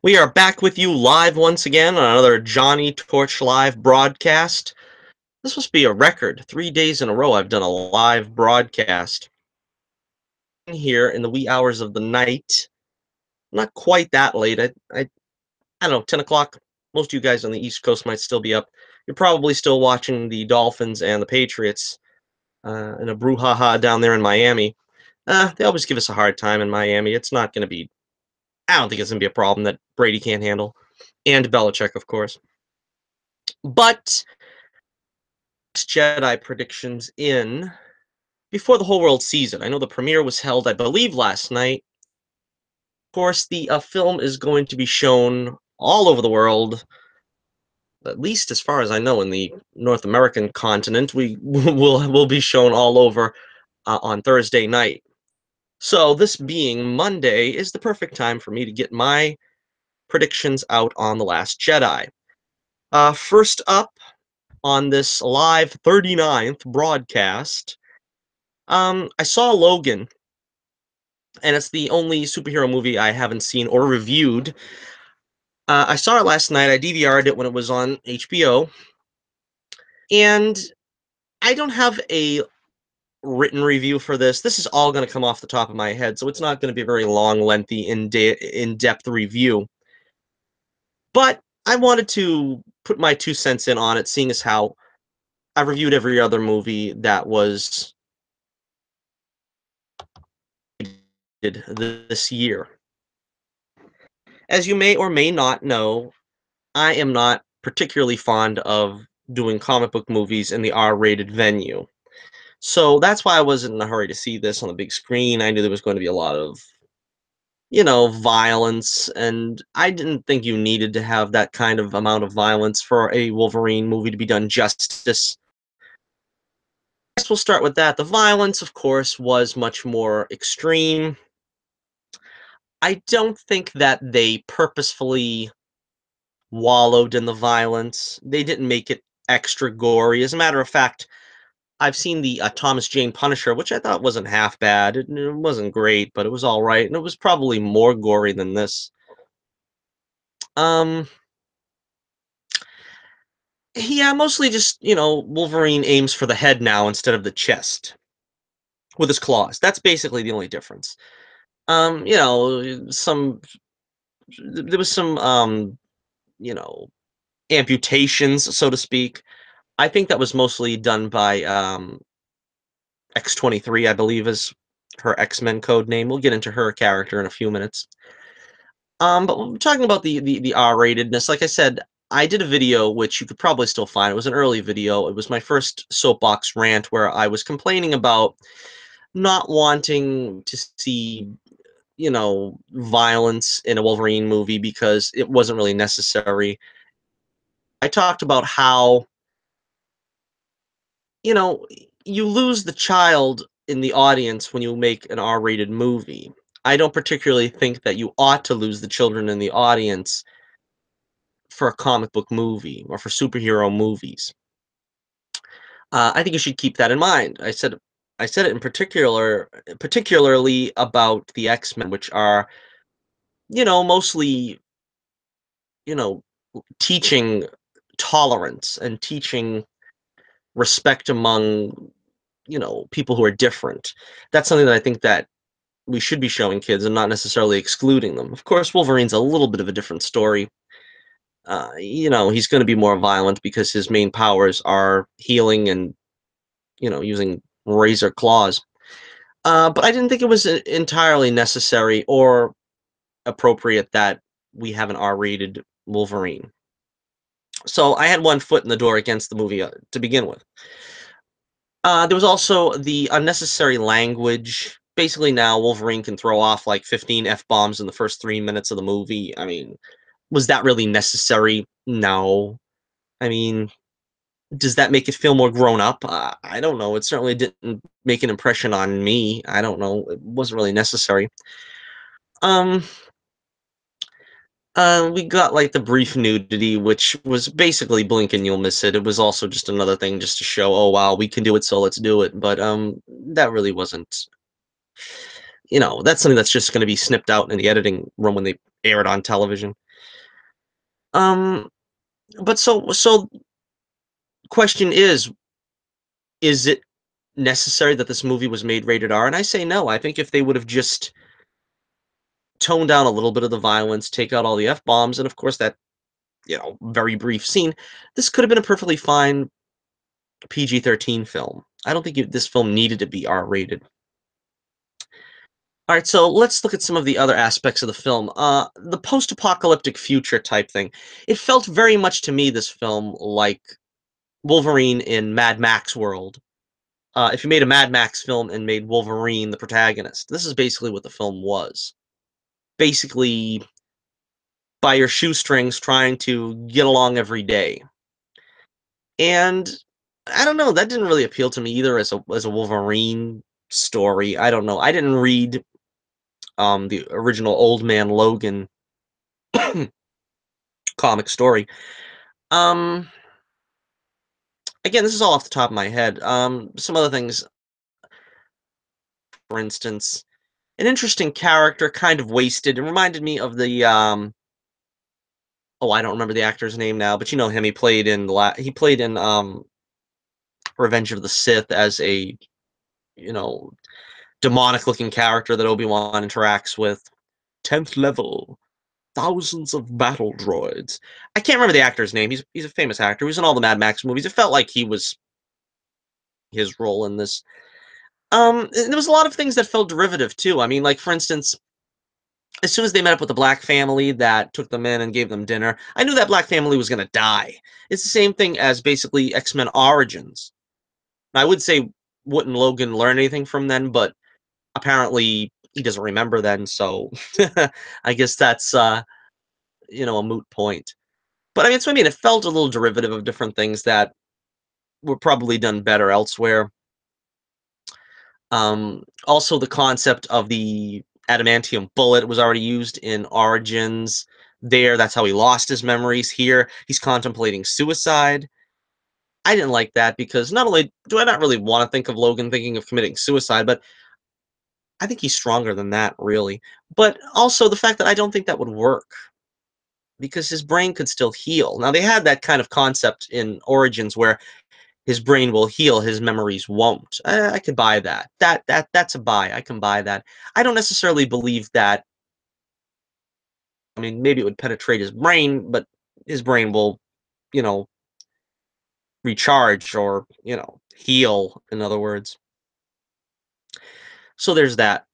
We are back with you live once again on another Johnnie Torch live broadcast. This must be a record. 3 days in a row I've done a live broadcast. Here in the wee hours of the night. Not quite that late. I don't know, 10 o'clock. Most of you guys on the East Coast might still be up. You're probably still watching the Dolphins and the Patriots in a brouhaha down there in Miami. They always give us a hard time in Miami. It's not going to be, I don't think it's going to be a problem that Brady can't handle. And Belichick, of course. But Last Jedi predictions in before the whole world sees it. I know the premiere was held, I believe, last night. Of course, the film is going to be shown all over the world, at least as far as I know, in the North American continent. We will be shown all over on Thursday night. So this being Monday is the perfect time for me to get my predictions out on The Last Jedi. First up on this live 39th broadcast, I saw Logan, and it's the only superhero movie I haven't seen or reviewed. I saw it last night. I DVR'd it when it was on HBO, and I don't have a written review for this. This is all going to come off the top of my head, so it's not going to be a very long, lengthy, in-depth review. But I wanted to put my 2 cents in on it, seeing as how I reviewed every other movie that was this year. As you may or may not know, I am not particularly fond of doing comic book movies in the R-rated venue. So that's why I wasn't in a hurry to see this on the big screen. I knew there was going to be a lot of, violence, and I didn't think you needed to have that kind of amount of violence for a Wolverine movie to be done justice. I guess we'll start with that. The violence, of course, was much more extreme. I don't think that they purposefully wallowed in the violence. They didn't make it extra gory. As a matter of fact, I've seen the Thomas Jane Punisher, which I thought wasn't half bad. It wasn't great, but it was all right, and it was probably more gory than this. Um, yeah, mostly just Wolverine aims for the head now instead of the chest with his claws. That's basically the only difference. Some there was some you know amputations, so to speak. I think that was mostly done by X-23, I believe is her X-Men code name. We'll get into her character in a few minutes. But we're talking about the R-ratedness. Like I said, I did a video which you could probably still find. It was an early video. It was my first soapbox rant where I was complaining about not wanting to see, violence in a Wolverine movie because it wasn't really necessary. I talked about how, you know, you lose the child in the audience when you make an R-rated movie. I don't particularly think that you ought to lose the children in the audience for a comic book movie or for superhero movies. I think you should keep that in mind. I said it in particularly about the X-Men, which are, mostly, you know, teaching tolerance and teaching respect among, people who are different. That's something that I think that we should be showing kids and not necessarily excluding them. Of course, Wolverine's a little bit of a different story. He's going to be more violent because his main powers are healing and, using razor claws. But I didn't think it was entirely necessary or appropriate that we have an R-rated Wolverine. So I had one foot in the door against the movie to begin with. There was also the unnecessary language. Basically, now Wolverine can throw off like 15 F-bombs in the first 3 minutes of the movie. I mean, was that really necessary? No. I mean, does that make it feel more grown up? I don't know. It certainly didn't make an impression on me. I don't know. It wasn't really necessary. Um, we got like the brief nudity, which was basically blink and you'll miss it. It was also just another thing just to show, oh wow, we can do it, so let's do it. But that really wasn't. That's something that's just going to be snipped out in the editing room when they aired on television. Um, but so question is it necessary that this movie was made rated R? And I say no. I think if they would have just toned down a little bit of the violence, take out all the F bombs, and of course that, very brief scene, this could have been a perfectly fine PG-13 film. I don't think this film needed to be R rated. All right, so let's look at some of the other aspects of the film. The post-apocalyptic future type thing. It felt very much to me, this film, like Wolverine in Mad Max world. If you made a Mad Max film and made Wolverine the protagonist, this is basically what the film was. Basically, by your shoestrings, trying to get along every day. And I don't know, that didn't really appeal to me either as a Wolverine story. I don't know. I didn't read the original Old Man Logan comic story. Um Again, this is all off the top of my head. Some other things, for instance, an interesting character kind of wasted. It reminded me of the oh, I don't remember the actor's name now, but you know him. He played in Revenge of the Sith as a, you know, demonic looking character that Obi-Wan interacts with. 10th level, thousands of battle droids. I can't remember the actor's name. He's a famous actor. He was in all the Mad Max movies. It felt like he was his role in this. And there was a lot of things that felt derivative too. I mean, like for instance, as soon as they met up with the black family that took them in and gave them dinner, I knew that black family was going to die. It's the same thing as basically X-Men Origins. I would say, wouldn't Logan learn anything from then? But apparently he doesn't remember then, so I guess that's a moot point. But I mean, it's what I mean. It felt a little derivative of different things that were probably done better elsewhere. Also, the concept of the adamantium bullet was already used in Origins. There, that's how he lost his memories. Here, he's contemplating suicide. I didn't like that because not only do I not really want to think of Logan thinking of committing suicide, but I think he's stronger than that, really. But also the fact that I don't think that would work because his brain could still heal. Now, they had that kind of concept in Origins where his brain will heal, his memories won't. I could buy that. That's a buy. I can buy that. I don't necessarily believe that. I mean, maybe it would penetrate his brain, but his brain will, you know, recharge or, heal, in other words. So there's that.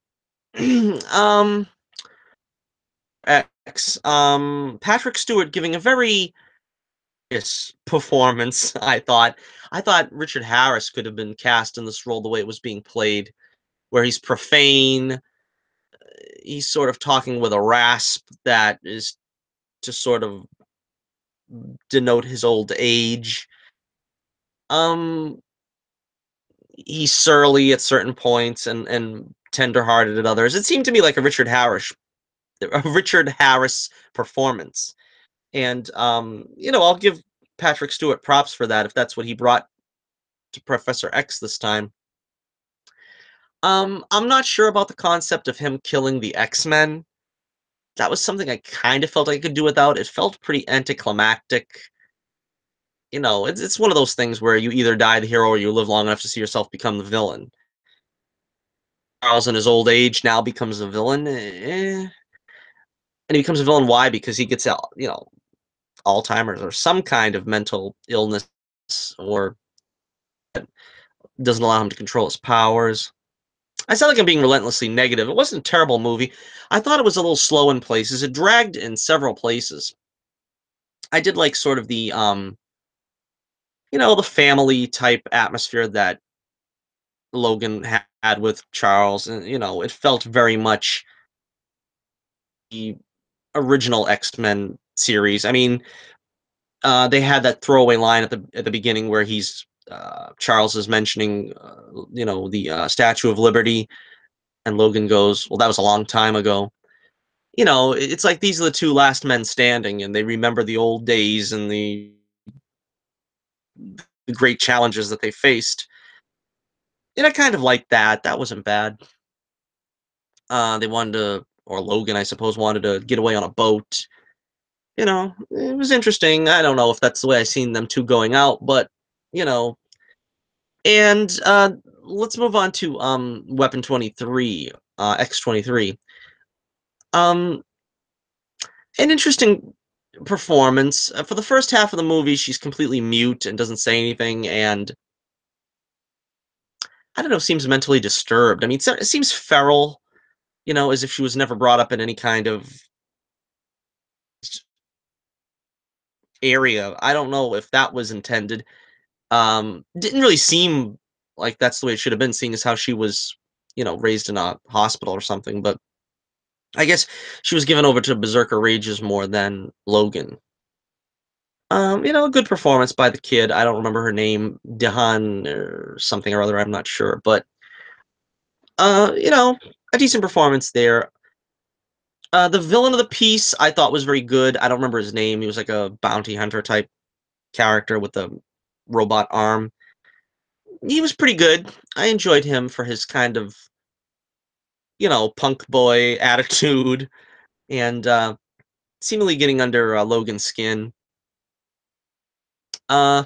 um Patrick Stewart giving a very performance, I thought. I thought Richard Harris could have been cast in this role the way it was being played, where he's profane, he's sort of talking with a rasp that is to sort of denote his old age. Um, he's surly at certain points and tenderhearted at others. It seemed to me like a Richard Harris performance. And I'll give Patrick Stewart props for that if that's what he brought to Professor X this time. I'm not sure about the concept of him killing the X-Men. That was something I kind of felt I could do without. It felt pretty anticlimactic. It's one of those things where you either die the hero or you live long enough to see yourself become the villain. Charles in his old age now becomes a villain. And he becomes a villain why? Because he gets out, Alzheimer's or some kind of mental illness or doesn't allow him to control his powers. I sound like I'm being relentlessly negative. It wasn't a terrible movie. I thought it was a little slow in places. It dragged in several places. I did like sort of the family type atmosphere that Logan had with Charles, and it felt very much the original X-Men series. I mean, they had that throwaway line at the beginning where Charles is mentioning, the Statue of Liberty, and Logan goes, "Well, that was a long time ago." It's like these are the two last men standing, and they remember the old days and the great challenges that they faced. And I kind of like that. That wasn't bad. They wanted to or Logan, I suppose, wanted to get away on a boat. It was interesting. I don't know if that's the way I seen them two going out, but you know, and let's move on to Weapon 23, X-23. Um, an interesting performance. For the first half of the movie, she's completely mute and doesn't say anything, and I don't know, seems mentally disturbed. I mean, it seems feral, as if she was never brought up in any kind of area. I don't know if that was intended. Didn't really seem like that's the way it should have been, seeing as how she was, raised in a hospital or something. But I guess she was given over to berserker rages more than Logan. A good performance by the kid. I don't remember her name, Dehan or something or other. I'm not sure, but uh, you know, a decent performance there. The villain of the piece I thought was very good. I don't remember his name. He was like a bounty hunter type character with a robot arm. He was pretty good. I enjoyed him for his kind of, punk boy attitude and seemingly getting under Logan's skin. Uh,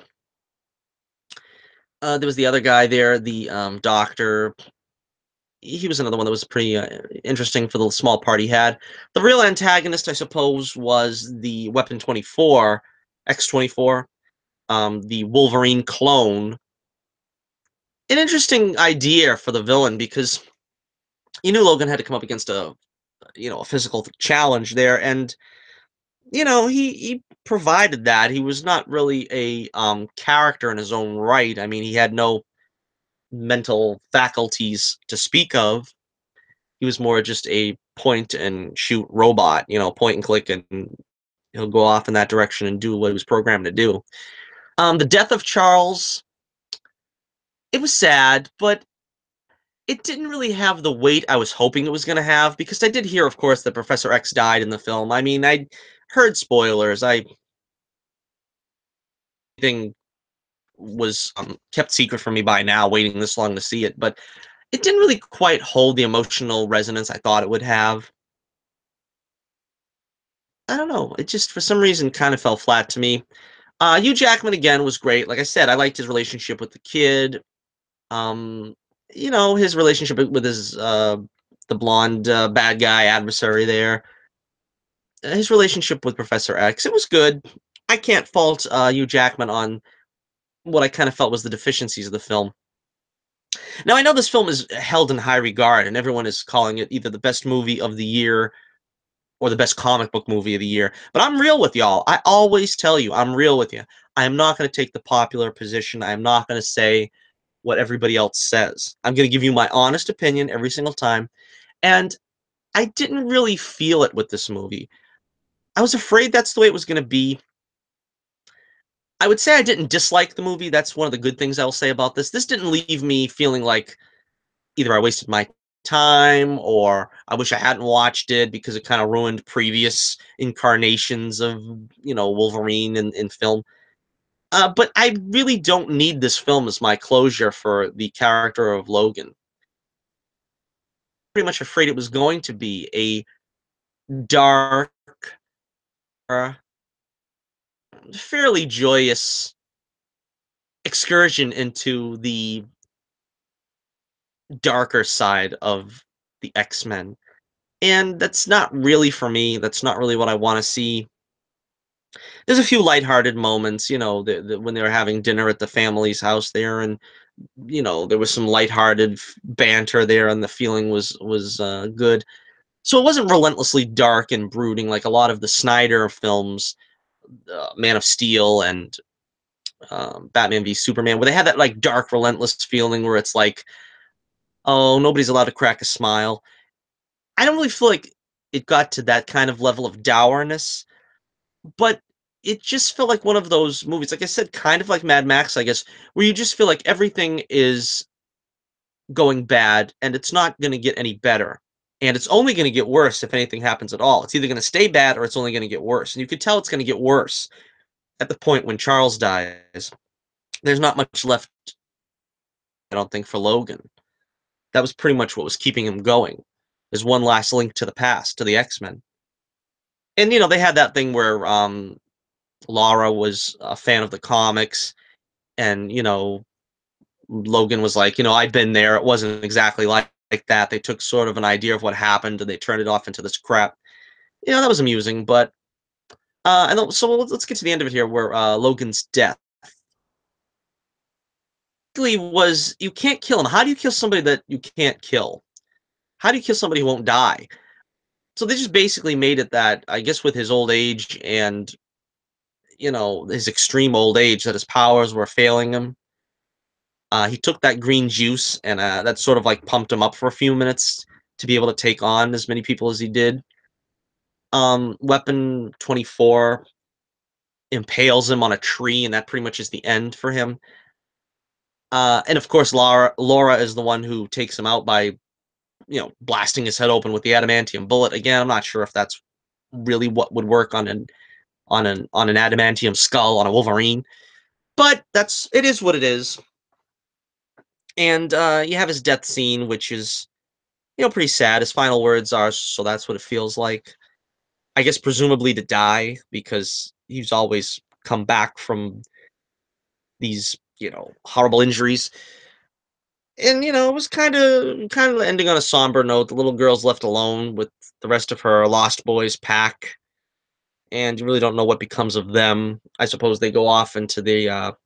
there was the other guy there, the doctor. He was another one that was pretty interesting for the small part he had. The real antagonist, I suppose, was the Weapon 24, X-24, the Wolverine clone. An interesting idea for the villain because you knew Logan had to come up against a physical challenge there, and he provided that. He was not really a character in his own right. I mean, he had no mental faculties to speak of. He was more just a point and shoot robot, point and click, and he'll go off in that direction and do what he was programmed to do. The death of Charles, it was sad, but it didn't really have the weight I was hoping it was going to have because I did hear, of course, that Professor X died in the film. I mean, I heard spoilers. I think was kept secret from me by now, waiting this long to see it, but it didn't really quite hold the emotional resonance I thought it would have. I don't know. It just, for some reason, kind of fell flat to me. Hugh Jackman again was great. Like I said, I liked his relationship with the kid. Um, his relationship with his the blonde bad guy adversary there. His relationship with Professor X, it was good. I can't fault Hugh Jackman on what I kind of felt was the deficiencies of the film. Now I know this film is held in high regard, and everyone is calling it either the best movie of the year or the best comic book movie of the year. But I'm real with y'all. I always tell you, I'm real with you. I am not going to take the popular position. I am not going to say what everybody else says. I'm going to give you my honest opinion every single time. And I didn't really feel it with this movie. I was afraid that's the way it was going to be. I would say I didn't dislike the movie. That's one of the good things I'll say about this. This didn't leave me feeling like either I wasted my time or I wish I hadn't watched it because it kind of ruined previous incarnations of, Wolverine in film. But I really don't need this film as my closure for the character of Logan. Pretty much afraid it was going to be a dark, uh, fairly joyous excursion into the darker side of the X-Men. And that's not really for me. That's not really what I want to see. There's a few lighthearted moments, when they were having dinner at the family's house there, and there was some lighthearted banter there, and the feeling was good. So it wasn't relentlessly dark and brooding like a lot of the Snyder films, Man of Steel and Batman v Superman, where they had that like dark, relentless feeling where it's like, oh, nobody's allowed to crack a smile. I don't really feel like it got to that kind of level of dourness, but it just felt like one of those movies, like I said, kind of like Mad Max, I guess, where you just feel like everything is going bad and it's not going to get any better. And it's only going to get worse if anything happens at all. It's either going to stay bad or it's only going to get worse. And you could tell it's going to get worse at the point when Charles dies. There's not much left, I don't think, for Logan. That was pretty much what was keeping him going. is one last link to the past, to the X-Men. And, they had that thing where, Laura was a fan of the comics, and, Logan was like, "I'd been there. It wasn't exactly like that. They took sort of an idea of what happened and they turned it off into this crap." That was amusing, but so let's get to the end of it here, where Logan's death basically was, you can't kill him. How do you kill somebody that you can't kill? How do you kill somebody who won't die? So they just basically made it that, I guess, with his old age and his extreme old age, that his powers were failing him. He took that green juice, and that sort of like pumped him up for a few minutes to be able to take on as many people as he did. Weapon 24 impales him on a tree, and that pretty much is the end for him. And of course, Laura is the one who takes him out by, blasting his head open with the adamantium bullet. Again, I'm not sure if that's really what would work on an adamantium skull on a Wolverine, but it is what it is. And you have his death scene, which is, pretty sad. His final words are, "So that's what it feels like." I guess presumably to die, because he's always come back from these, horrible injuries. And it was kind of ending on a somber note. The little girl's left alone with the rest of her Lost Boys pack, and you really don't know what becomes of them. I suppose they go off into the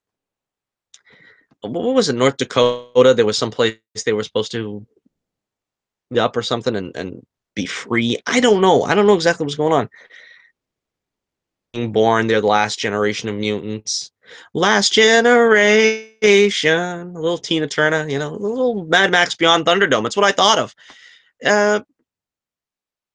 what was it, North Dakota? There was some place they were supposed to meet up or something, and be free. I don't know exactly what's going on. Being born, they're the last generation of mutants. Last generation. A little Tina Turner, a little Mad Max Beyond Thunderdome. That's what I thought of. Uh,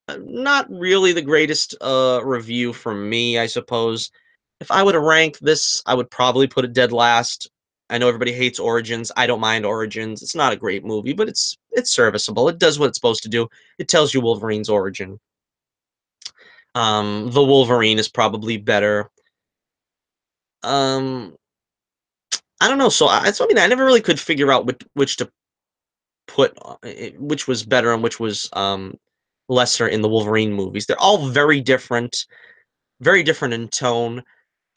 Not really the greatest review from me, I suppose. If I were to rank this, I would probably put it dead last. I know everybody hates Origins. I don't mind Origins. It's not a great movie, but it's serviceable. It does what it's supposed to do. It tells you Wolverine's origin. The Wolverine is probably better. Um, I don't know. So I mean, I never really could figure out which to put, which was better and which was lesser in the Wolverine movies. They're all very different in tone.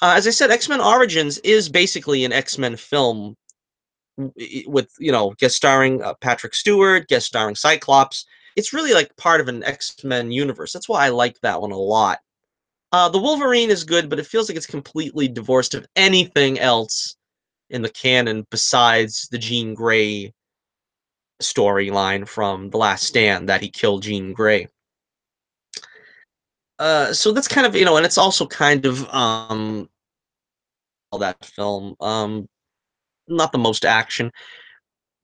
As I said, X Men Origins is basically an X Men film, with, guest starring Patrick Stewart, guest starring Cyclops. It's really like part of an X Men universe. That's why I like that one a lot. The Wolverine is good, but it feels like it's completely divorced of anything else in the canon besides the Jean Grey storyline from The Last Stand, that he killed Jean Grey. So that's kind of, and it's also kind of all that film. Not the most action,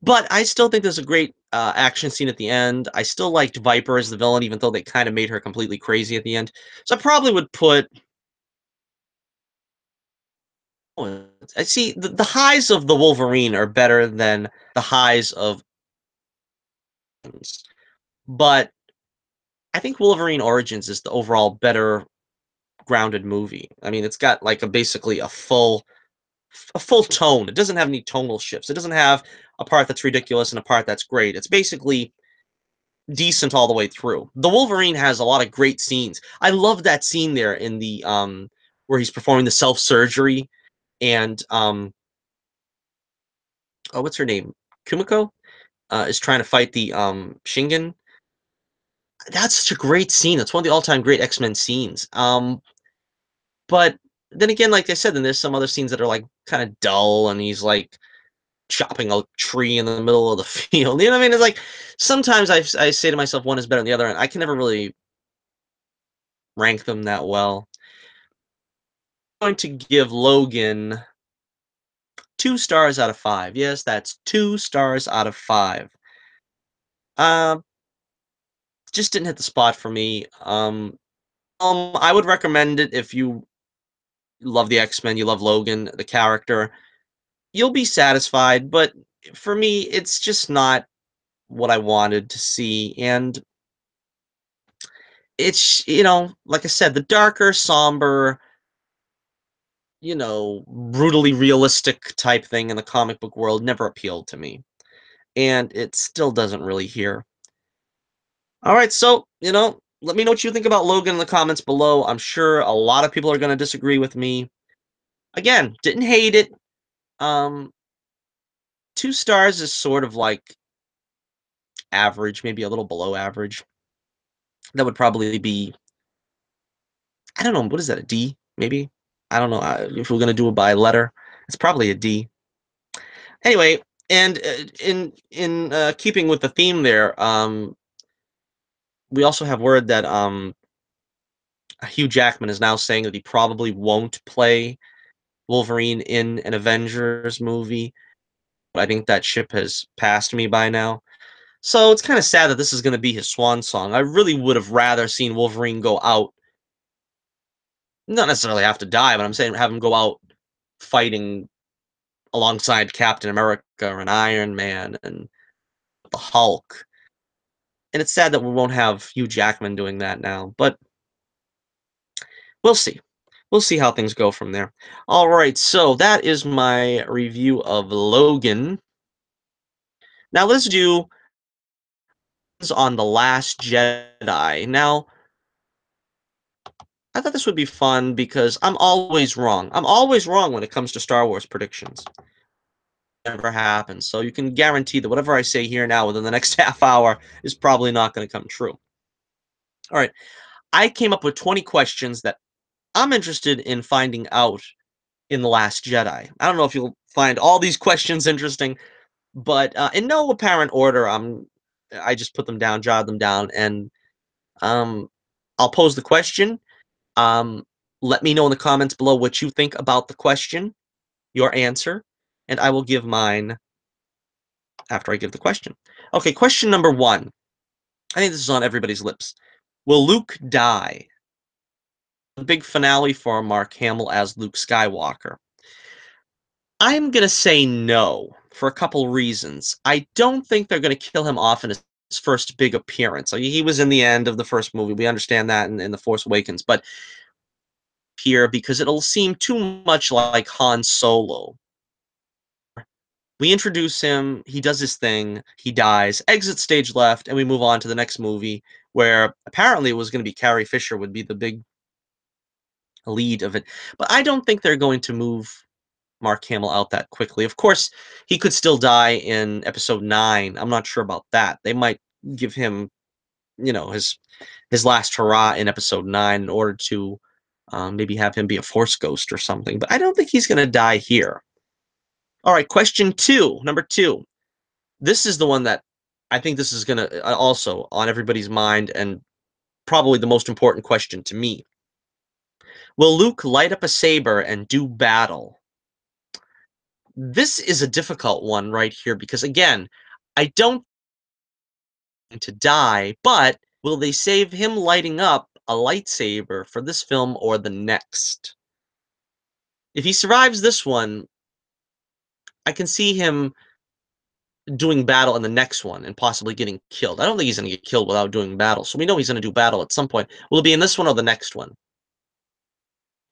but I still think there's a great action scene at the end. I still liked Viper as the villain, even though they kind of made her completely crazy at the end. So I probably would put. Oh, I see the highs of the Wolverine are better than the highs of, but I think Wolverine Origins is the overall better grounded movie. I mean, it's got like basically a full tone. It doesn't have any tonal shifts. It doesn't have a part that's ridiculous and a part that's great. It's basically decent all the way through. The Wolverine has a lot of great scenes. I love that scene there in the where he's performing the self-surgery, and oh, what's her name? Kumiko is trying to fight the Shingen. That's such a great scene. That's one of the all-time great X-Men scenes. But then again, like I said, then there's some other scenes that are like kind of dull, and he's like chopping a tree in the middle of the field. You know what I mean? It's like sometimes I say to myself, one is better than the other, and I can never really rank them that well. I'm going to give Logan 2 stars out of 5. Yes, that's 2 stars out of 5. Um, just didn't hit the spot for me. I would recommend it if you love the X-Men, you love Logan, the character. You'll be satisfied, but for me, it's just not what I wanted to see. And it's, like I said, the darker, somber, brutally realistic type thing in the comic book world never appealed to me. And it still doesn't really here. All right, so, let me know what you think about Logan in the comments below. I'm sure a lot of people are going to disagree with me. Again, didn't hate it. Um, 2 stars is sort of like average, maybe a little below average. That would probably be, I don't know, what is that, a D, maybe? I don't know, if we're gonna do it by letter, it's probably a D. Anyway, and, in keeping with the theme there, we also have word that, Hugh Jackman is now saying that he probably won't play Wolverine in an Avengers movie. I think that ship has passed me by now. So it's kinda sad that this is gonna be his swan song. I really would have rather seen Wolverine go out, not necessarily have to die, but I'm saying have him go out fighting alongside Captain America and Iron Man and the Hulk. And it's sad that we won't have Hugh Jackman doing that now, but we'll see. We'll see how things go from there. All right, so that is my review of Logan. Now let's do on The Last Jedi. Now, I thought this would be fun because I'm always wrong. I'm always wrong when it comes to Star Wars predictions. Never happens. So you can guarantee that whatever I say here now within the next half hour is probably not going to come true. All right. I came up with 20 questions that I'm interested in finding out in The Last Jedi. I don't know if you'll find all these questions interesting, but in no apparent order, I just put them down, jotted them down, and um, I'll pose the question. Um, Let me know in the comments below what you think about the question, your answer, and I will give mine after I give the question. Okay, question number one. I think this is on everybody's lips. Will Luke die? The big finale for Mark Hamill as Luke Skywalker. I'm gonna say no for a couple reasons. I don't think they're gonna kill him off in his first big appearance. He was in the end of the first movie. We understand that in The Force Awakens, but here because it'll seem too much like Han Solo. We introduce him, he does his thing, he dies, exit stage left, and we move on to the next movie where apparently it was going to be Carrie Fisher would be the big lead of it. But I don't think they're going to move Mark Hamill out that quickly. Of course, he could still die in episode 9. I'm not sure about that. They might give him, his last hurrah in episode 9 in order to maybe have him be a force ghost or something. But I don't think he's going to die here. All right, question 2, number 2. This is the one that I think this is gonna also on everybody's mind and probably the most important question to me. Will Luke light up a saber and do battle? This is a difficult one right here because again, I don't want to die, but will they save him lighting up a lightsaber for this film or the next? If he survives this one, I can see him doing battle in the next one and possibly getting killed. I don't think he's going to get killed without doing battle. So we know he's going to do battle at some point. Will it be in this one or the next one?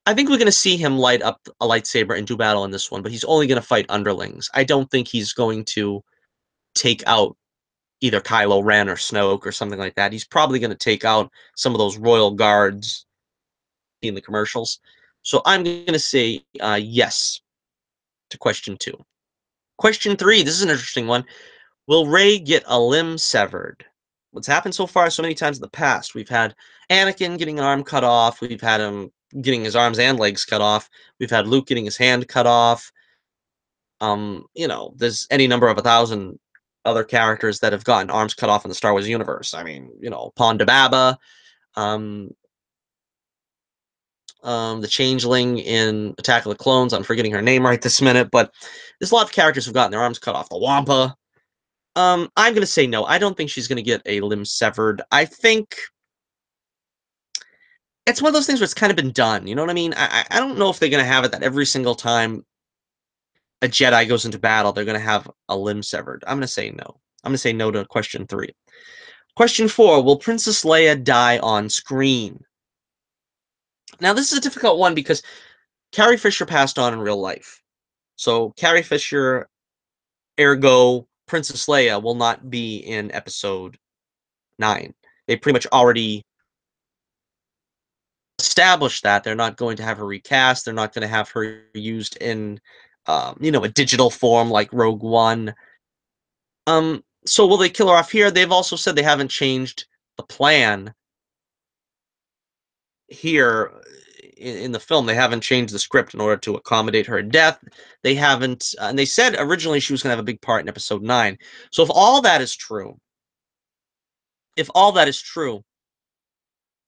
I think we're going to see him light up a lightsaber and do battle in this one, but he's only going to fight underlings. I don't think he's going to take out either Kylo Ren or Snoke or something like that. He's probably going to take out some of those royal guards in the commercials. So I'm going to say yes to question 2. Question 3, this is an interesting one. Will Rey get a limb severed? What's happened so far so many times in the past? We've had Anakin getting an arm cut off. We've had him getting his arms and legs cut off. We've had Luke getting his hand cut off. There's any number of 1,000 other characters that have gotten arms cut off in the Star Wars universe. I mean, Ponda Baba, um, the Changeling in Attack of the Clones. I'm forgetting her name right this minute, but there's a lot of characters who've gotten their arms cut off. The Wampa. I'm gonna say no. I don't think she's gonna get a limb severed. I think it's one of those things where it's kind of been done. You know what I mean? I don't know if they're gonna have it that every single time a Jedi goes into battle, they're gonna have a limb severed. I'm gonna say no. I'm gonna say no to question 3. Question 4: will Princess Leia die on screen? Now this is a difficult one because Carrie Fisher passed on in real life. So Carrie Fisher, ergo Princess Leia, will not be in episode 9. They pretty much already established that they're not going to have her recast. They're not going to have her used in, a digital form like Rogue One. So will they kill her off here? They've also said they haven't changed the plan here in the film. They haven't changed the script in order to accommodate her death. They haven't, and they said originally she was going to have a big part in Episode 9. So if all that is true,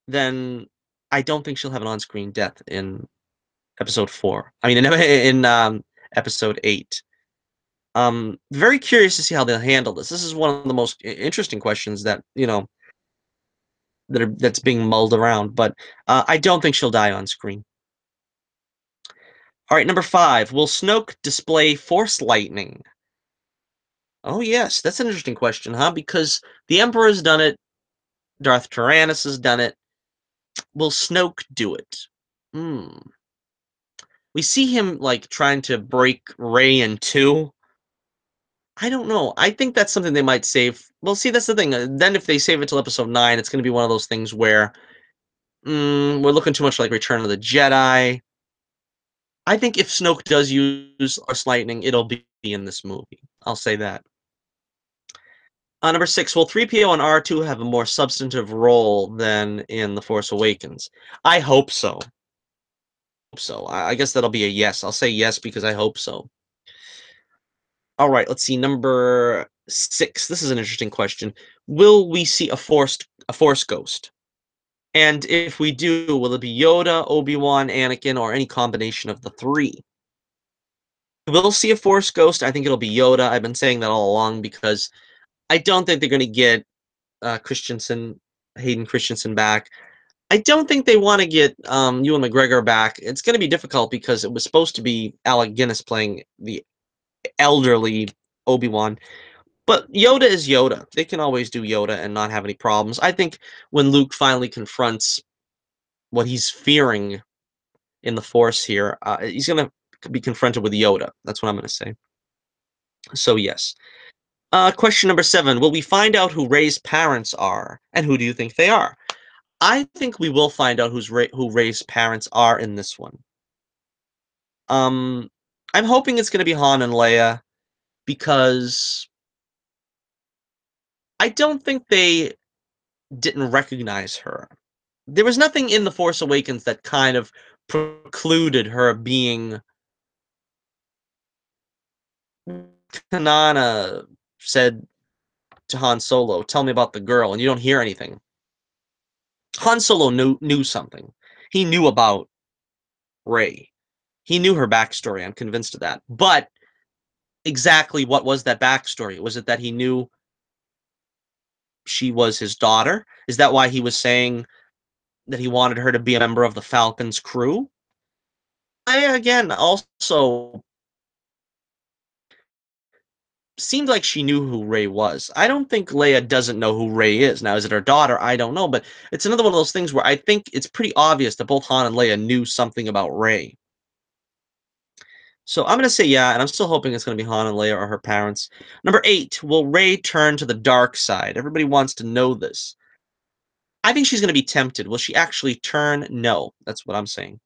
then I don't think she'll have an on-screen death in Episode 4. I mean, in Episode 8. Very curious to see how they'll handle this. This is one of the most interesting questions that that's being mulled around. But I don't think she'll die on screen. All right, number 5. Will Snoke display Force lightning? Oh yes, that's an interesting question, huh? Because the Emperor's done it. Darth Tyrannus has done it. Will Snoke do it? Hmm. We see him like trying to break Rey in two. I don't know. I think that's something they might save. Well, see, that's the thing. Then if they save it till Episode 9, it's going to be one of those things where we're looking too much like Return of the Jedi. I think if Snoke does use Force lightning, it'll be in this movie. I'll say that. Number 6, will 3PO and R2 have a more substantive role than in The Force Awakens? I hope so. I guess that'll be a yes. I'll say yes because I hope so. All right, let's see. Number 6. This is an interesting question. Will we see a Force ghost? And if we do, will it be Yoda, Obi-Wan, Anakin, or any combination of the three? We'll see a Force ghost. I think it'll be Yoda. I've been saying that all along because I don't think they're going to get Hayden Christensen back. I don't think they want to get Ewan McGregor back. It's going to be difficult because it was supposed to be Alec Guinness playing the elderly Obi-Wan. But Yoda is Yoda. They can always do Yoda and not have any problems. I think when Luke finally confronts what he's fearing in the Force here, he's going to be confronted with Yoda. That's what I'm going to say. So, yes. Question number 7. Will we find out who Rey's parents are? And who do you think they are? I think we will find out who Rey's parents are in this one. Um, I'm hoping it's going to be Han and Leia because I don't think they didn't recognize her. There was nothing in The Force Awakens that kind of precluded her being Kanana said to Han Solo, "Tell me about the girl," and you don't hear anything. Han Solo knew something. He knew about Rey. He knew her backstory. I'm convinced of that. But exactly what was that backstory? Was it that he knew she was his daughter? Is that why he was saying that he wanted her to be a member of the Falcon's crew? I again also seemed like she knew who Rey was. I don't think Leia doesn't know who Rey is. Now, is it her daughter? I don't know, but it's another one of those things where I think it's pretty obvious that both Han and Leia knew something about Rey. So I'm going to say yeah, and I'm still hoping it's going to be Han and Leia or her parents. Number 8, will Rey turn to the dark side? Everybody wants to know this. I think she's going to be tempted. Will she actually turn? No, that's what I'm saying.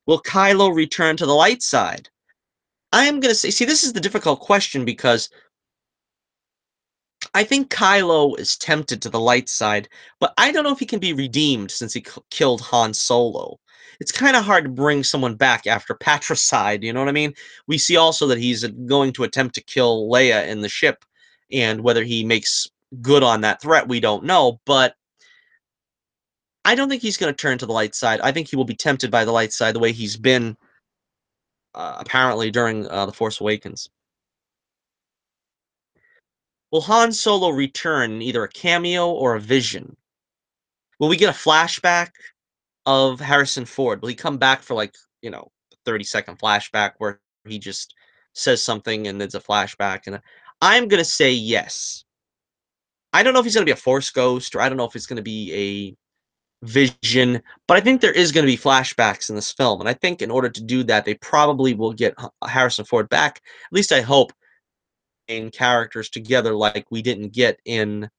Will Kylo return to the light side? I am going to say, see, this is the difficult question because I think Kylo is tempted to the light side, but I don't know if he can be redeemed since he killed Han Solo. It's kind of hard to bring someone back after patricide, you know what I mean? We see also that he's going to attempt to kill Leia in the ship, and whether he makes good on that threat, we don't know, but I don't think he's going to turn to the light side. I think he will be tempted by the light side the way he's been apparently during The Force Awakens. Will Han Solo return in either a cameo or a vision? Will we get a flashback of Harrison Ford? Will he come back for like, 30-second flashback where he just says something and it's a flashback? And I'm going to say yes. I don't know if he's going to be a Force ghost or I don't know if it's going to be a vision, but I think there is going to be flashbacks in this film. And I think in order to do that, they probably will get Harrison Ford back. At least I hope in characters together like we didn't get in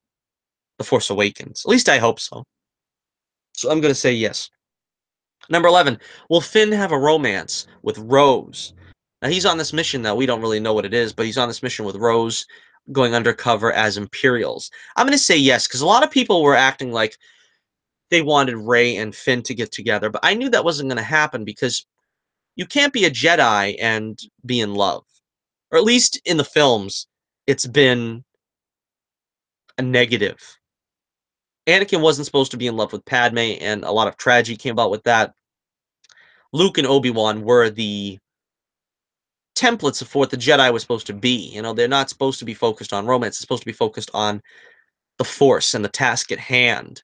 The Force Awakens. At least I hope so. So I'm going to say yes. Number 11, will Finn have a romance with Rose? Now he's on this mission that we don't really know what it is, but he's on this mission with Rose going undercover as Imperials. I'm going to say yes, because a lot of people were acting like they wanted Rey and Finn to get together, but I knew that wasn't going to happen because you can't be a Jedi and be in love. Or at least in the films, it's been a negative. Anakin wasn't supposed to be in love with Padme, and a lot of tragedy came about with that. Luke and Obi-Wan were the templates of what the Jedi was supposed to be. You know, they're not supposed to be focused on romance. It's supposed to be focused on the Force and the task at hand,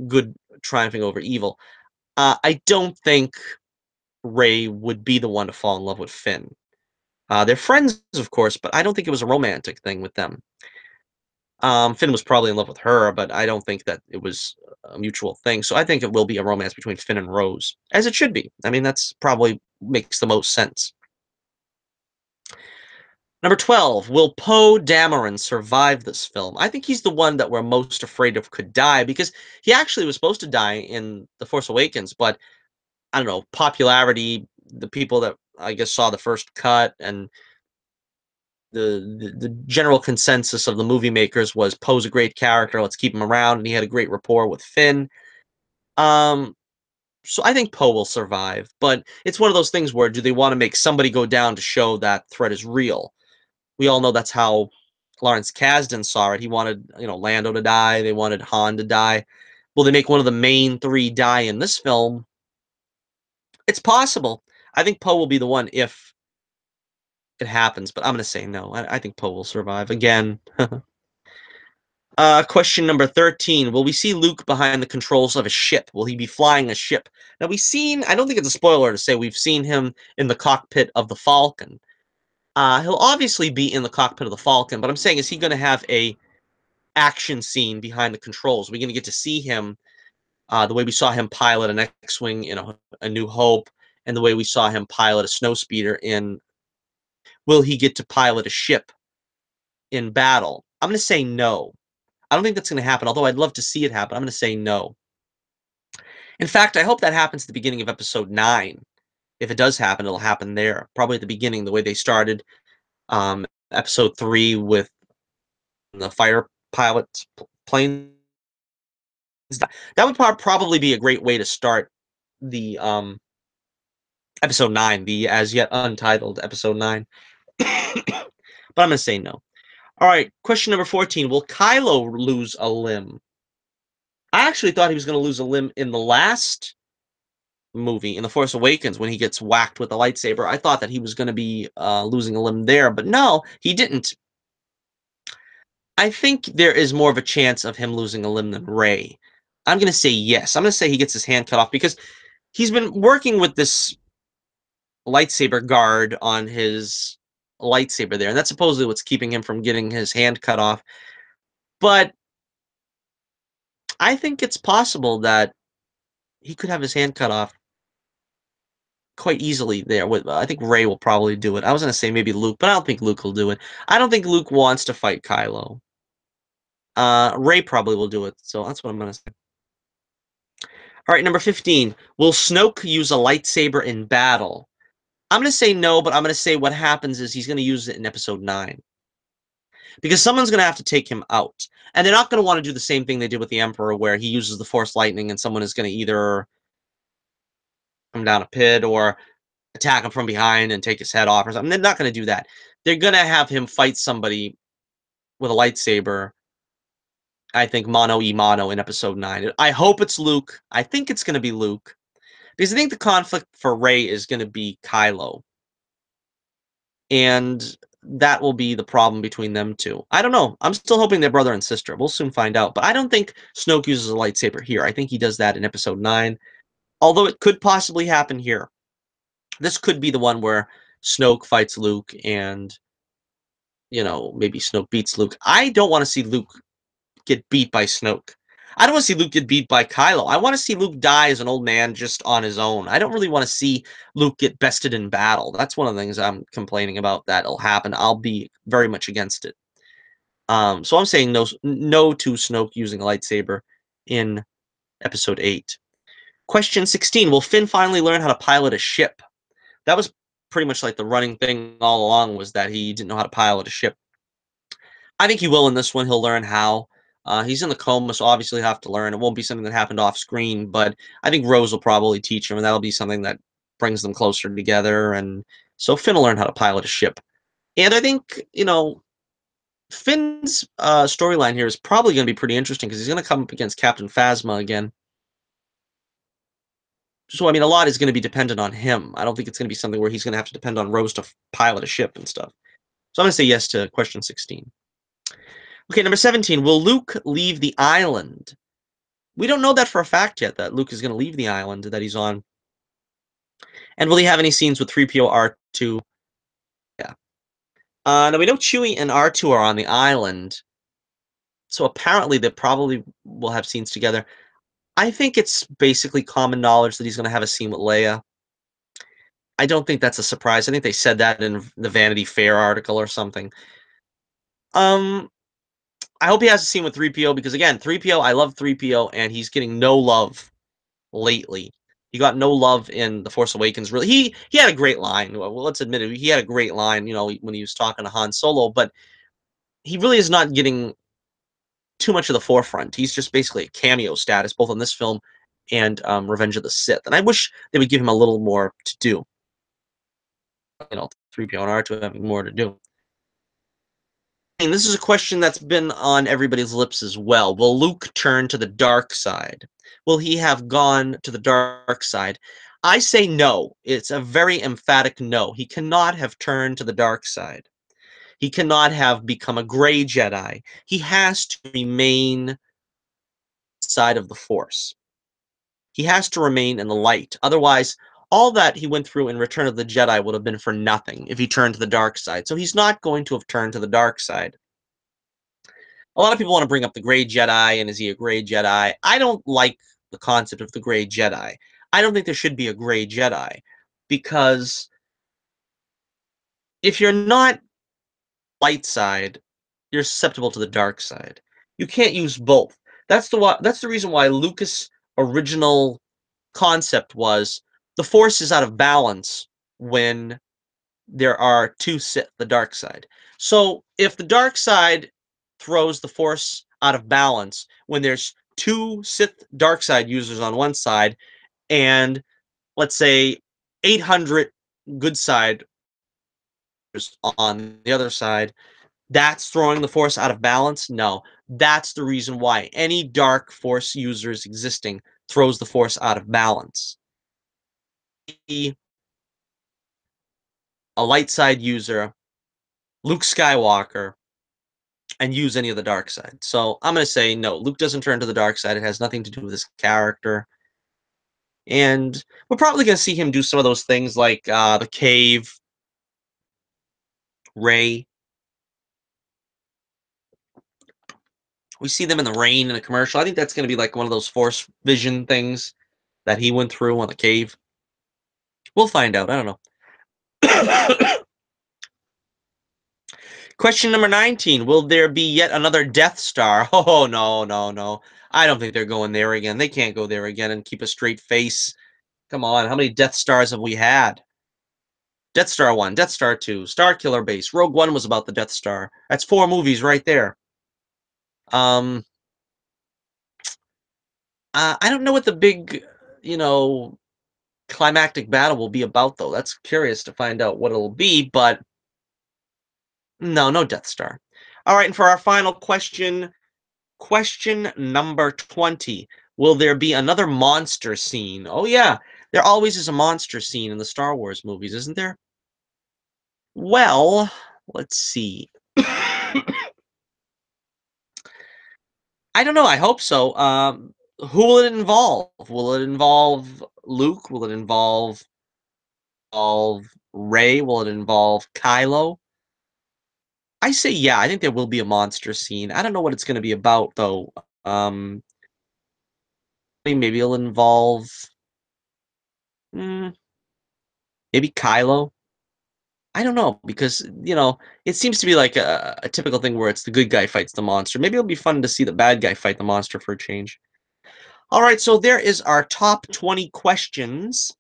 good triumphing over evil. I don't think Rey would be the one to fall in love with Finn. They're friends, of course, but I don't think it was a romantic thing with them. Finn was probably in love with her, but I don't think that it was a mutual thing. So I think it will be a romance between Finn and Rose, as it should be. I mean, that's probably makes the most sense. Number 12, will Poe Dameron survive this film? I think he's the one that we're most afraid of could die because he actually was supposed to die in The Force Awakens, but I don't know, popularity, the people that I guess saw the first cut and the general consensus of the movie makers was Poe's a great character, let's keep him around, and he had a great rapport with Finn. Um, so I think Poe will survive, but it's one of those things where do they want to make somebody go down to show that threat is real? We all know that's how Lawrence Kasdan saw it. He wanted, Lando to die. They wanted Han to die. Will they make one of the main three die in this film? It's possible. I think Poe will be the one if it happens, but I'm going to say no. I think Poe will survive. Again, question number 13. Will we see Luke behind the controls of a ship? Will he be flying a ship? Now, I don't think it's a spoiler to say we've seen him in the cockpit of the Falcon. He'll obviously be in the cockpit of the Falcon, but I'm saying, is he going to have a action scene behind the controls? We're going to get to see him the way we saw him pilot an X-Wing in a New Hope, and the way we saw him pilot a snowspeeder in. Will he get to pilot a ship in battle? I'm going to say no. I don't think that's going to happen, although I'd love to see it happen. I'm going to say no. In fact, I hope that happens at the beginning of episode 9. If it does happen, it'll happen there. Probably at the beginning, the way they started episode 3 with the fighter pilot plane. That would probably be a great way to start the episode 9, the as yet untitled episode 9. But I'm going to say no. All right, question number 14. Will Kylo lose a limb? I actually thought he was going to lose a limb in the last movie, in The Force Awakens, when he gets whacked with a lightsaber. I thought that he was going to be losing a limb there, but no, he didn't. I think there is more of a chance of him losing a limb than Rey. I'm going to say yes. I'm going to say he gets his hand cut off because he's been working with this lightsaber guard on his lightsaber there, and that's supposedly what's keeping him from getting his hand cut off. But I think it's possible that he could have his hand cut off quite easily there. I think Rey will probably do it. I was going to say maybe Luke, but I don't think Luke will do it. I don't think Luke wants to fight Kylo. Rey probably will do it, so that's what I'm going to say. All right, number 15. Will Snoke use a lightsaber in battle? I'm going to say no, but I'm going to say what happens is he's going to use it in episode 9. Because someone's going to have to take him out. And they're not going to want to do the same thing they did with the Emperor, where he uses the Force lightning and someone is going to either come down a pit or attack him from behind and take his head off or something. They're not going to do that. They're going to have him fight somebody with a lightsaber, I think, mano a mano in episode 9. I hope it's Luke. I think it's going to be Luke. Because I think the conflict for Rey is going to be Kylo. And that will be the problem between them two. I don't know. I'm still hoping they're brother and sister. We'll soon find out. But I don't think Snoke uses a lightsaber here. I think he does that in episode 9. Although it could possibly happen here. This could be the one where Snoke fights Luke and, maybe Snoke beats Luke. I don't want to see Luke get beat by Snoke. I don't want to see Luke get beat by Kylo. I want to see Luke die as an old man just on his own. I don't really want to see Luke get bested in battle. That's one of the things I'm complaining about that'll happen. I'll be very much against it. So I'm saying no to Snoke using a lightsaber in Episode 8. Question 16: Will Finn finally learn how to pilot a ship? That was pretty much like the running thing all along, was that he didn't know how to pilot a ship. I think he will in this one. He'll learn how. He's in the coma, so obviously he'll have to learn. It won't be something that happened off screen, but I think Rose will probably teach him, and that'll be something that brings them closer together. And so Finn will learn how to pilot a ship. And I think, Finn's storyline here is probably going to be pretty interesting because he's going to come up against Captain Phasma again. So, I mean, a lot is going to be dependent on him. I don't think it's going to be something where he's going to have to depend on Rose to pilot a ship and stuff. So I'm going to say yes to question 16. Okay, number 17. Will Luke leave the island? We don't know that for a fact yet, that Luke is going to leave the island that he's on. And will he have any scenes with 3PO, R2? Yeah. Now, we know Chewie and R2 are on the island. So apparently they probably will have scenes together. I think it's basically common knowledge that he's going to have a scene with Leia. I don't think that's a surprise. I think they said that in the Vanity Fair article or something. Um, I hope he has a scene with 3PO because, again, 3PO, I love 3PO, and he's getting no love lately. He got no love in The Force Awakens. Really, he had a great line. Well, let's admit it. He had a great line, when he was talking to Han Solo, but he really is not getting too much of the forefront. He's just basically a cameo status, both in this film and Revenge of the Sith. And I wish they would give him a little more to do. 3PO and R2 having more to do. And this is a question that's been on everybody's lips as well. Will Luke turn to the dark side? Will he have gone to the dark side? I say no. It's a very emphatic no. He cannot have turned to the dark side. He cannot have become a gray Jedi. He has to remain side of the Force. He has to remain in the light. Otherwise, all that he went through in Return of the Jedi would have been for nothing if he turned to the dark side. So he's not going to have turned to the dark side. A lot of people want to bring up the gray Jedi, and is he a gray Jedi? I don't like the concept of the gray Jedi. I don't think there should be a gray Jedi, because if you're not light side, you're susceptible to the dark side. You can't use both. That's the reason why Lucas' original concept was the Force is out of balance when there are two Sith, the dark side. So if the dark side throws the Force out of balance when there's two Sith dark side users on one side and, let's say, 800 good side on the other side, that's throwing the Force out of balance? No. That's the reason why any dark Force users existing throws the Force out of balance. A light side user, Luke Skywalker, and use any of the dark side. So I'm going to say no. Luke doesn't turn to the dark side. It has nothing to do with his character. And we're probably going to see him do some of those things like the cave, Ray. We see them in the rain in a commercial. I think that's going to be like one of those Force vision things that he went through on the cave. We'll find out. I don't know. Question number 19. Will there be yet another Death Star? Oh, no, no, no. I don't think they're going there again. They can't go there again and keep a straight face. Come on. How many Death Stars have we had? Death Star 1, Death Star 2, Star Killer Base. Rogue One was about the Death Star. That's 4 movies right there. Um, I don't know what the big, you know, climactic battle will be about, though. That's curious to find out what it'll be, but no, no Death Star. All right, and for our final question, question number 20. Will there be another monster scene? Oh, yeah. There always is a monster scene in the Star Wars movies, isn't there? Well, let's see. I don't know. I hope so. Who will it involve? Will it involve Luke? Will it involve Ray? Will it involve Kylo? I say yeah. I think there will be a monster scene. I don't know what it's going to be about though. Um, maybe it'll involve, mm, maybe Kylo. I don't know because it seems to be like a typical thing where it's the good guy fights the monster. Maybe it'll be fun to see the bad guy fight the monster for a change. All right, so there is our top 20 questions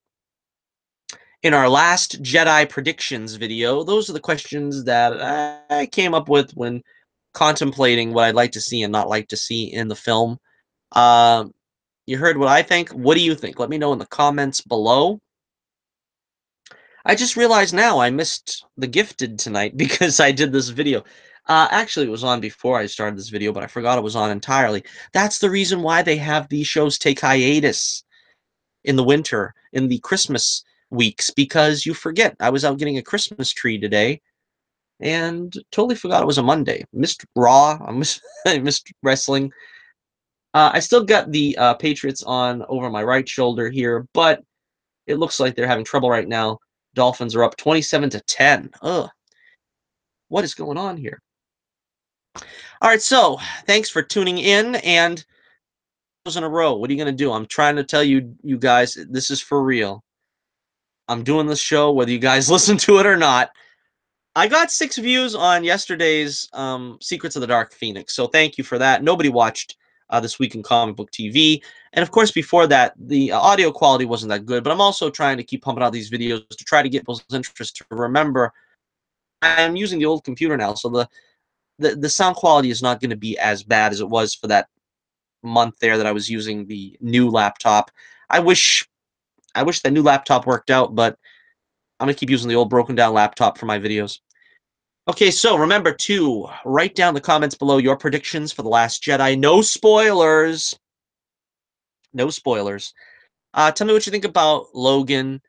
in our Last Jedi predictions video. Those are the questions that I came up with when contemplating what I'd like to see and not like to see in the film. Um, you heard what I think. What do you think? Let me know in the comments below. I just realized now I missed The Gifted tonight because I did this video. Actually, it was on before I started this video, but I forgot it was on entirely. That's the reason why they have these shows take hiatus in the winter, in the Christmas weeks, because you forget. I was out getting a Christmas tree today and totally forgot it was a Monday. Missed Raw. I missed wrestling. I still got the Patriots on over my right shoulder here, but it looks like they're having trouble right now. Dolphins are up 27-10. Ugh, what is going on here? All right, so thanks for tuning in, and in a row. What are you gonna do? I'm trying to tell you guys, this is for real. I'm doing this show whether you guys listen to it or not. I got 6 views on yesterday's Secrets of the Dark Phoenix, so thank you for that. Nobody watched This Week in Comic Book TV. And of course, before that, the audio quality wasn't that good, but I'm also trying to keep pumping out these videos to try to get people's interest to remember I'm using the old computer now, so the sound quality is not going to be as bad as it was for that month there that I was using the new laptop. I wish that new laptop worked out, but I'm going to keep using the old broken down laptop for my videos. Okay, so remember to write down in the comments below your predictions for The Last Jedi. No spoilers. No spoilers. Tell me what you think about Logan.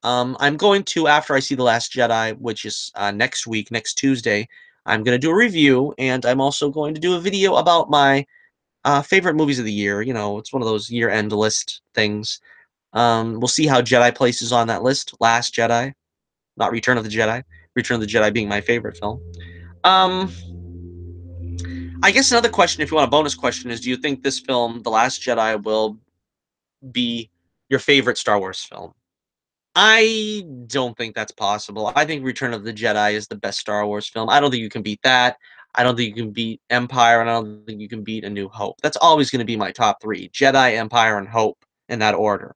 I'm going to, after I see The Last Jedi, which is next week, next Tuesday, I'm going to do a review, and I'm also going to do a video about my favorite movies of the year. You know, it's one of those year-end list things. We'll see how Jedi places on that list. Last Jedi, not Return of the Jedi. Return of the Jedi being my favorite film. Um, I guess another question, if you want a bonus question, is do you think this film, The Last Jedi, will be your favorite Star Wars film? I don't think that's possible. I think Return of the Jedi is the best Star Wars film. I don't think you can beat that. I don't think you can beat Empire, and I don't think you can beat A New Hope. That's always going to be my top 3. Jedi, Empire, and Hope, in that order.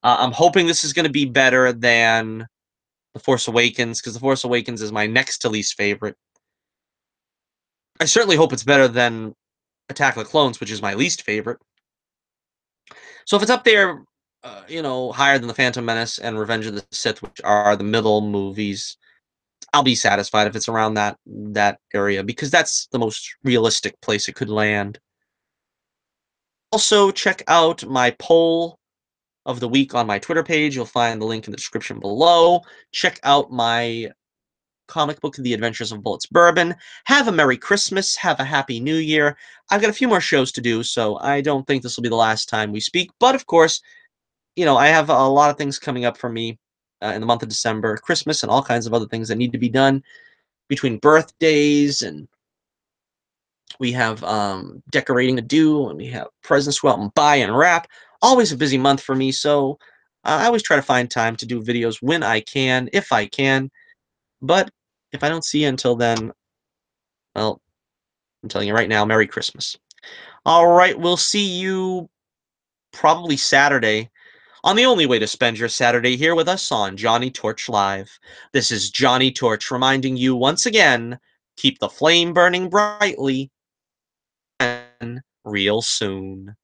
I'm hoping this is going to be better than The Force Awakens, because The Force Awakens is my next to least favorite. I certainly hope it's better than Attack of the Clones, which is my least favorite. So if it's up there, higher than The Phantom Menace and Revenge of the Sith, which are the middle movies, I'll be satisfied if it's around that area, because that's the most realistic place it could land. Also, check out my poll of the week on my Twitter page. You'll find the link in the description below. Check out my comic book, The Adventures of Bullets Bourbon. Have a Merry Christmas. Have a Happy New Year. I've got a few more shows to do, so I don't think this will be the last time we speak. But of course, I have a lot of things coming up for me in the month of December, Christmas, and all kinds of other things that need to be done between birthdays, and we have decorating to do, and we have presents to go out and buy and wrap. Always a busy month for me, so I always try to find time to do videos when I can, if I can. But if I don't see you until then, well, I'm telling you right now, Merry Christmas. All right, we'll see you probably Saturday on the only way to spend your Saturday here with us on Johnnie Torch Live. This is Johnnie Torch reminding you once again, keep the flame burning brightly and real soon.